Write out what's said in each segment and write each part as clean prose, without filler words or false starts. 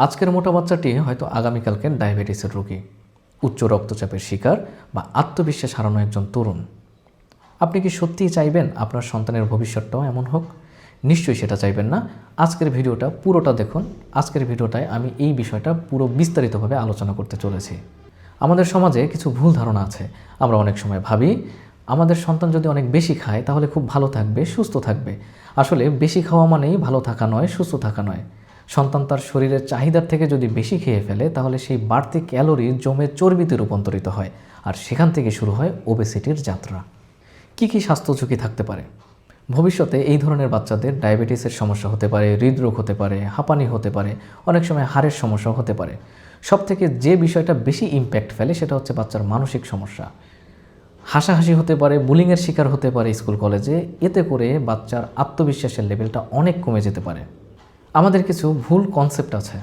আজকের মোটা বাচ্চাটি হয়তো আগামীকালকের ডায়াবেটিসের রোগী, উচ্চ রক্তচাপের শিকার বা আত্মবিশ্বাস হারানো একজন তরুণ। আপনি কি সত্যিই চাইবেন আপনার সন্তানের ভবিষ্যৎটাও এমন হোক? নিশ্চয়ই সেটা চাইবেন না। আজকের ভিডিওটা পুরোটা দেখুন। আজকের ভিডিওটায় আমি এই বিষয়টা পুরো বিস্তারিতভাবে আলোচনা করতে চলেছি। আমাদের সমাজে কিছু ভুল ধারণা আছে। আমরা অনেক সময় ভাবি আমাদের সন্তান যদি অনেক বেশি খায় তাহলে খুব ভালো থাকবে, সুস্থ থাকবে। আসলে বেশি খাওয়া মানেই ভালো থাকা নয়, সুস্থ থাকা নয়। সন্তান তার শরীরের চাহিদার থেকে যদি বেশি খেয়ে ফেলে তাহলে সেই বাড়তি ক্যালোরি জমে চর্বিতে রূপান্তরিত হয়, আর সেখান থেকে শুরু হয় ওবেসিটির যাত্রা। কী কী স্বাস্থ্য ঝুঁকি থাকতে পারে? ভবিষ্যতে এই ধরনের বাচ্চাদের ডায়াবেটিসের সমস্যা হতে পারে, হৃদরোগ হতে পারে, হাঁপানি হতে পারে, অনেক সময় হাড়ের সমস্যাও হতে পারে। সবথেকে যে বিষয়টা বেশি ইম্প্যাক্ট ফেলে সেটা হচ্ছে বাচ্চার মানসিক সমস্যা। হাসাহাসি হতে পারে, বুলিংয়ের শিকার হতে পারে স্কুল কলেজে। এতে করে বাচ্চার আত্মবিশ্বাসের লেভেলটা অনেক কমে যেতে পারে। আমাদের কিছু ভুল কনসেপ্ট আছে।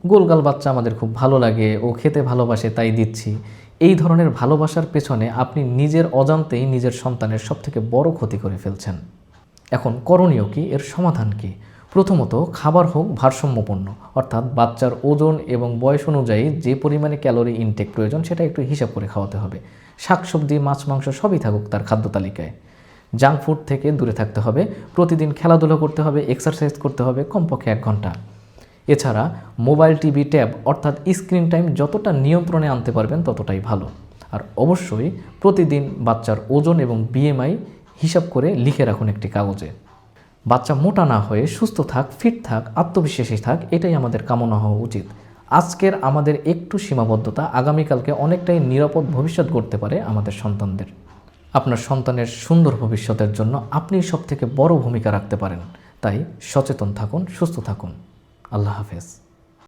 গোলগাল বাচ্চা আমাদের খুব ভালো লাগে, ও খেতে ভালোবাসে তাই দিচ্ছি। এই ধরনের ভালোবাসার পেছনে আপনি নিজের অজান্তেই নিজের সন্তানের সবথেকে বড় ক্ষতি করে ফেলছেন। এখন করণীয় কি, এর সমাধান কি? প্রথমত, খাবার হোক ভারসাম্যপূর্ণ, অর্থাৎ বাচ্চার ওজন এবং বয়স অনুযায়ী যে পরিমাণে ক্যালোরি ইনটেক প্রয়োজন সেটা একটু হিসাব করে খাওয়াতে হবে। শাকসবজি, মাছ, মাংস সবই থাকুক তার খাদ্য তালিকায়। জাঙ্ক ফুড থেকে দূরে থাকতে হবে। প্রতিদিন খেলাধুলা করতে হবে, এক্সারসাইজ করতে হবে কমপক্ষে 1 ঘন্টা। এছাড়া মোবাইল, টিভি, ট্যাব অর্থাৎ স্ক্রিন টাইম যতটা নিয়ন্ত্রণে আনতে পারবেন ততটাই ভালো। আর অবশ্যই প্রতিদিন বাচ্চার ওজন এবং BMI হিসাব করে লিখে রাখুন একটি কাগজে। বাচ্চা মোটা না হয়ে সুস্থ থাক, ফিট থাক, আত্মবিশ্বাসী থাক, এটাই আমাদের কামনা হওয়া উচিত। আজকের আমাদের একটু সীমাবদ্ধতা আগামীকালকে অনেকটাই নিরাপদ ভবিষ্যৎ গড়তে পারে আমাদের সন্তানদের। আপনার সন্তানের সুন্দর ভবিষ্যতের জন্য আপনিই সবথেকে বড় ভূমিকা রাখতে পারেন। তাই সচেতন থাকুন, সুস্থ থাকুন। আল্লাহ হাফেজ।